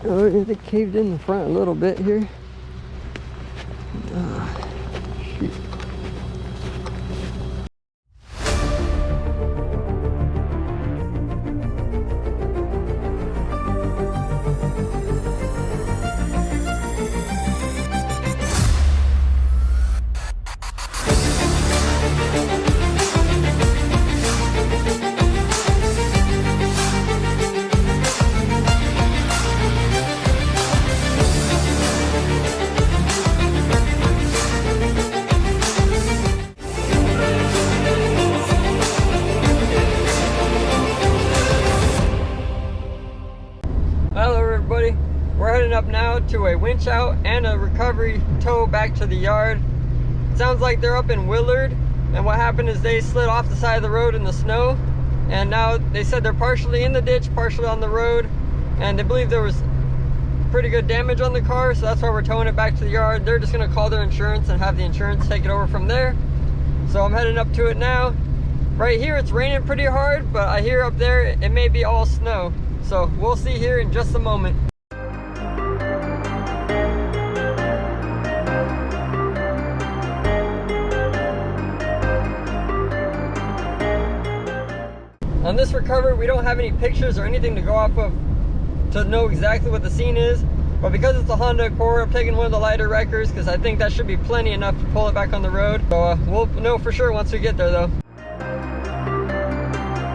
Oh, it caved in the front a little bit here. Shoot. We're heading up now to a winch out and a recovery tow back to the yard. Sounds like they're up in Willard, and what happened is they slid off the side of the road in the snow, and now they said they're partially in the ditch, partially on the road, and they believe there was pretty good damage on the car, so that's why we're towing it back to the yard. They're just going to call their insurance and have the insurance take it over from there. So I'm heading up to it now. Right here it's raining pretty hard, but I hear up there it may be all snow, so we'll see here in just a moment. On this recovery, we don't have any pictures or anything to go off of to know exactly what the scene is, but because it's a Honda Accord, I'm taking one of the lighter wreckers because I think that should be plenty enough to pull it back on the road. So we'll know for sure once we get there though.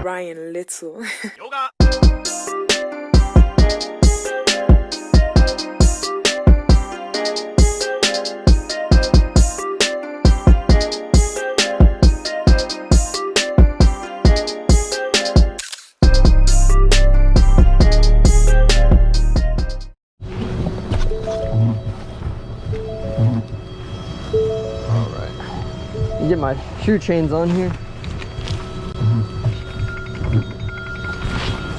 Ryan Little. Yoga. Get my shoe chains on here.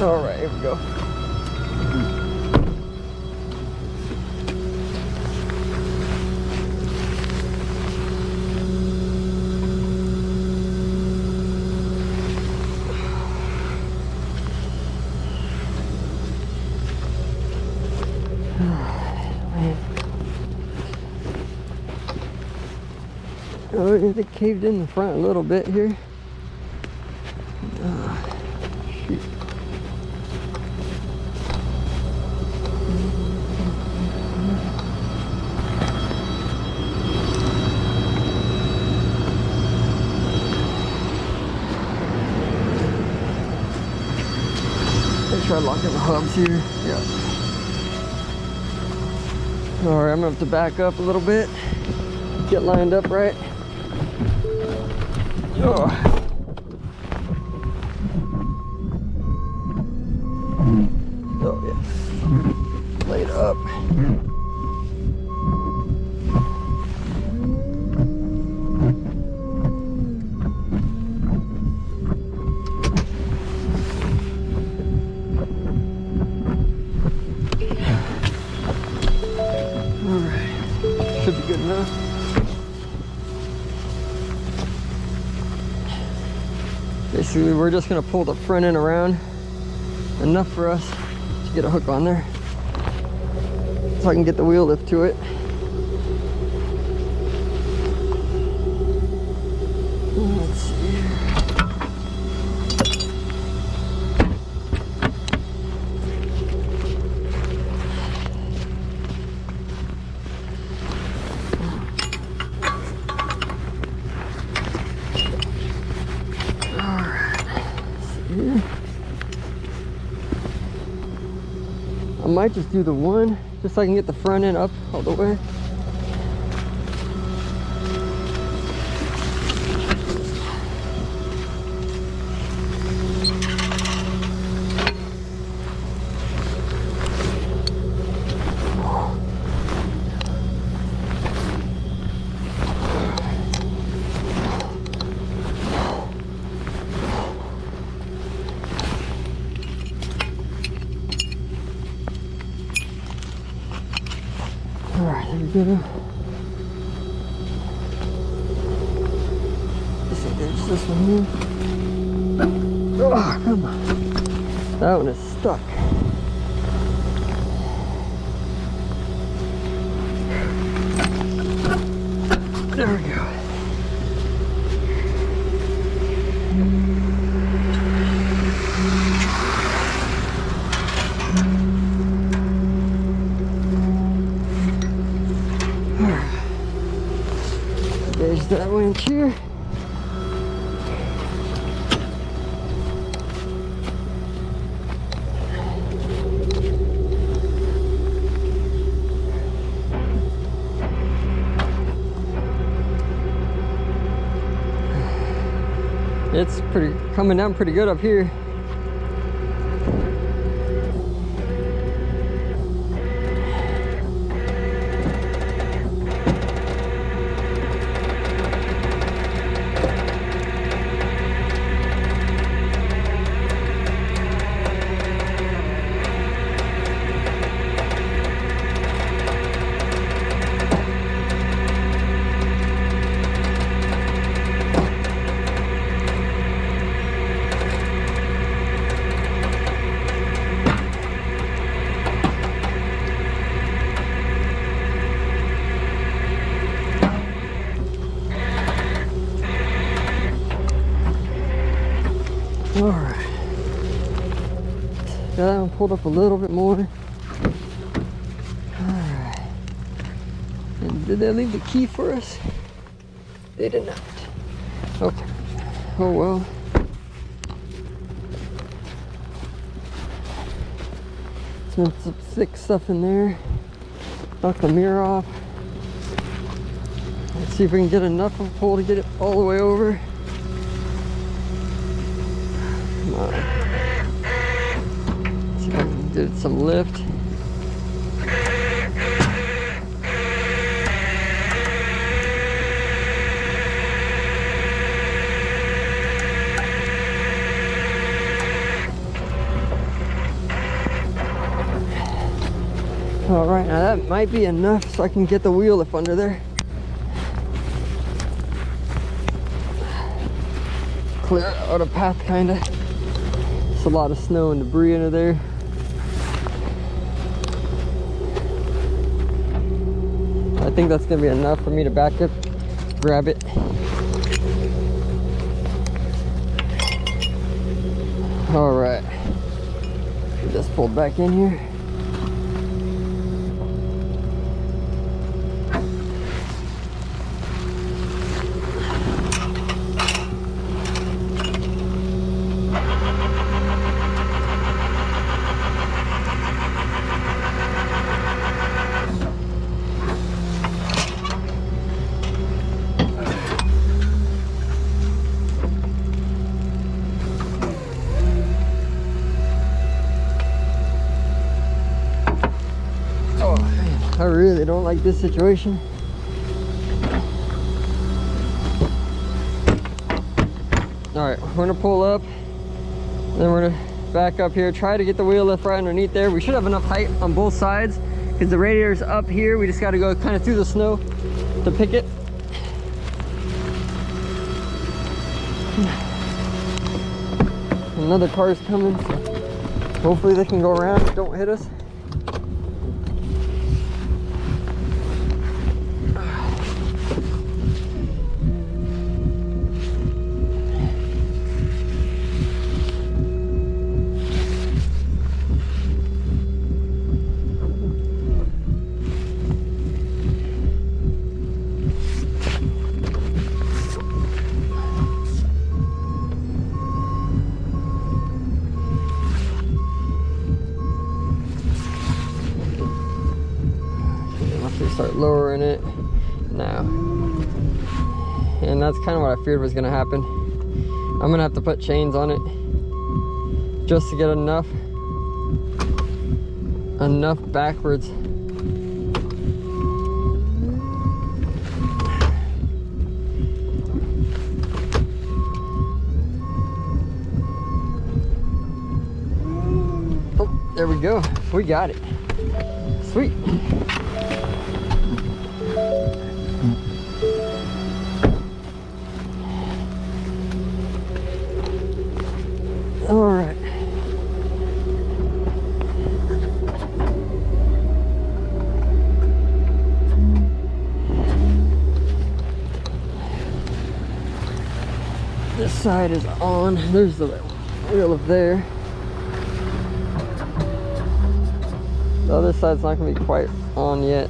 All right, here we go. Oh, it caved in the front a little bit here. Shoot. Let's try locking the hubs here. Yeah. All right, I'm gonna have to back up a little bit. Get lined up right. Oh. Oh yeah. Laid up. All right. Should be good enough. Basically, we're just going to pull the front end around enough for us to get a hook on there so I can get the wheel lift to it. Let's see here. I might just do the one, just so I can get the front end up all the way. Alright, there we go. I think there's this one here. Oh, come on. That one is stuck. There we go. There's that winch here. It's coming down pretty good up here. All right, got that one pulled up a little bit more. All right, and did they leave the key for us? They did not. Okay, oh well. Some thick stuff in there. Knock the mirror off. Let's see if we can get enough of a pull to get it all the way over. Let's see if I can do some lift. All right, now that might be enough so I can get the wheel lift under there. Clear out a path, kinda. It's a lot of snow and debris under there. I think that's gonna be enough for me to back up, grab it. All right, just pulled back in here. I really don't like this situation. All right, we're gonna pull up, then we're gonna back up here, try to get the wheel lift right underneath there. We should have enough height on both sides because the radiator's up here. We just gotta go kind of through the snow to pick it. Another car's coming, so hopefully they can go around, don't hit us. Start lowering it now, and that's kind of what I feared was gonna happen. I'm gonna have to put chains on it just to get enough backwards. Oh, there we go, we got it. Sweet. This side is on. There's the wheel up there. The other side's not gonna be quite on yet.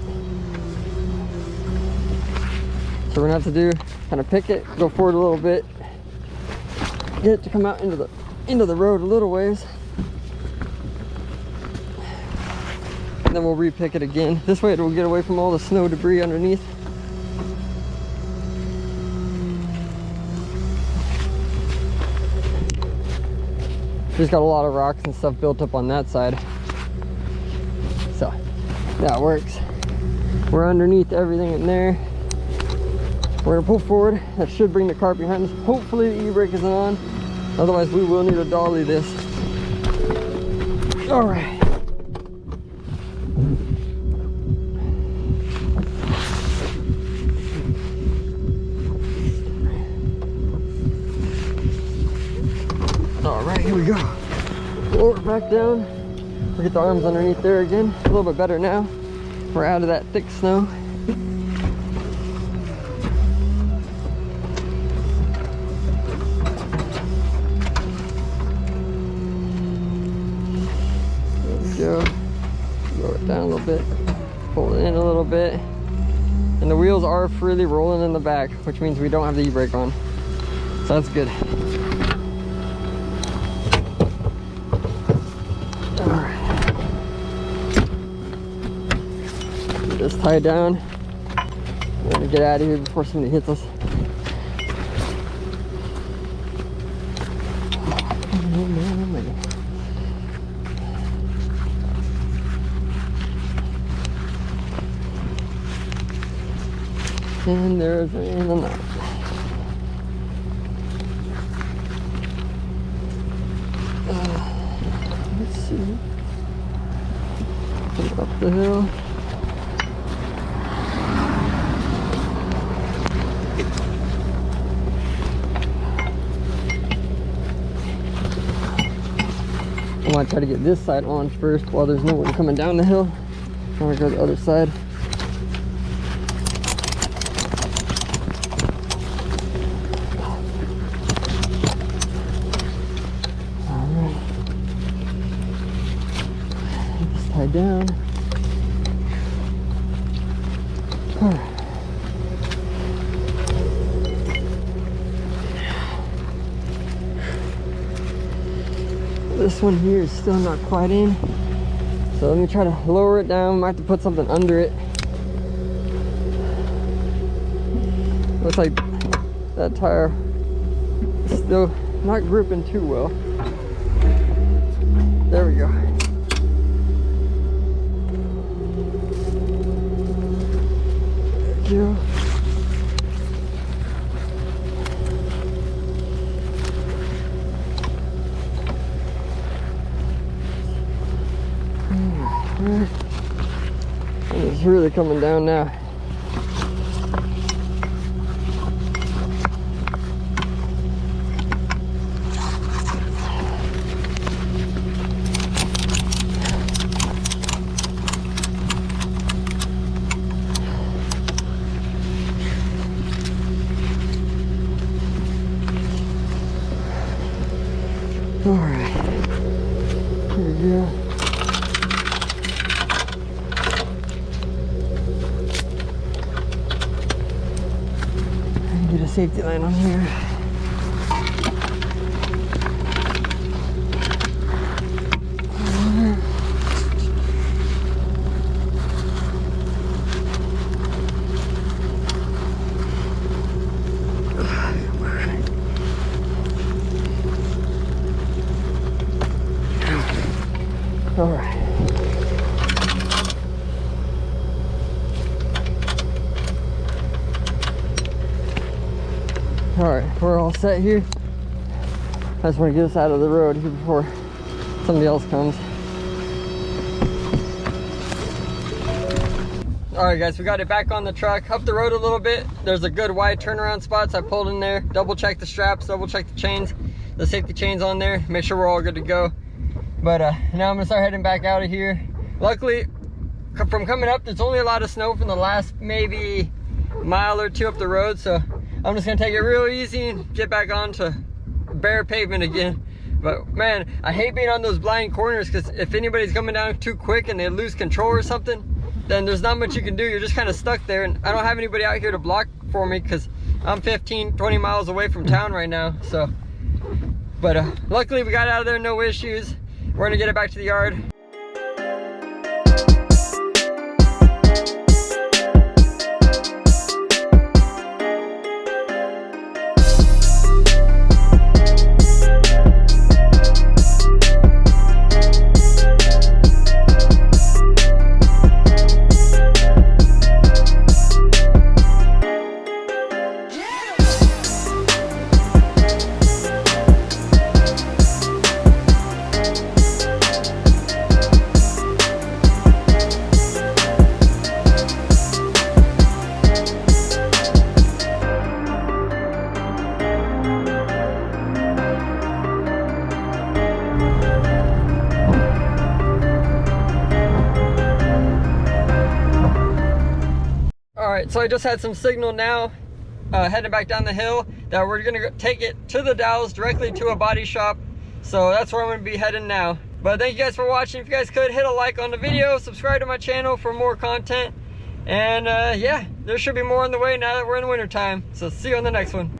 So we're gonna have to do, kind of pick it, go forward a little bit, get it to come out into the road a little ways. And then we'll re-pick it again. This way it will get away from all the snow debris underneath. There's got a lot of rocks and stuff built up on that side. So that works. We're underneath everything in there. We're gonna pull forward. That should bring the cart behind us. Hopefully the e-brake isn't on. Otherwise we will need to dolly this. All right. All right, here we go. Lower it back down. We'll get the arms underneath there again. A little bit better now. We're out of that thick snow. There we go. Lower it down a little bit. Pull it in a little bit. And the wheels are freely rolling in the back, which means we don't have the e-brake on. So that's good. Just tie it down. We're gonna get out of here before somebody hits us. And there's in the knot. Let's see. Come up the hill. I want to try to get this side on first while there's no one coming down the hill. I'm going to go to the other side. Alright. Just tie down. Alright. This one here is still not quite in, so let me try to lower it down. Might have to put something under it. Looks like that tire is still not gripping too well. There we go. There we go. It's really coming down now. All right, here we go. Get a safety line on here. All right. Alright, we're all set here. I just want to get us out of the road here before somebody else comes. Alright guys, we got it back on the truck, up the road a little bit. There's a good wide turnaround spot, so I pulled in there, double checked the straps, double checked the chains, the safety chains on there, make sure we're all good to go. But now I'm gonna start heading back out of here. Luckily, from coming up, there's only a lot of snow from the last maybe mile or two up the road, so I'm just gonna take it real easy and get back onto bare pavement again. But man, I hate being on those blind corners, because if anybody's coming down too quick and they lose control or something, then there's not much you can do. You're just kind of stuck there, and I don't have anybody out here to block for me because I'm 15-20 miles away from town right now. So but luckily we got out of there, no issues. We're gonna get it back to the yard. Alright, so I just had some signal now, heading back down the hill, that we're gonna take it to the Dalles, directly to a body shop. So that's where I'm gonna be heading now. But thank you guys for watching. If you guys could, hit a like on the video, subscribe to my channel for more content. And yeah, there should be more on the way now that we're in winter time. So see you on the next one.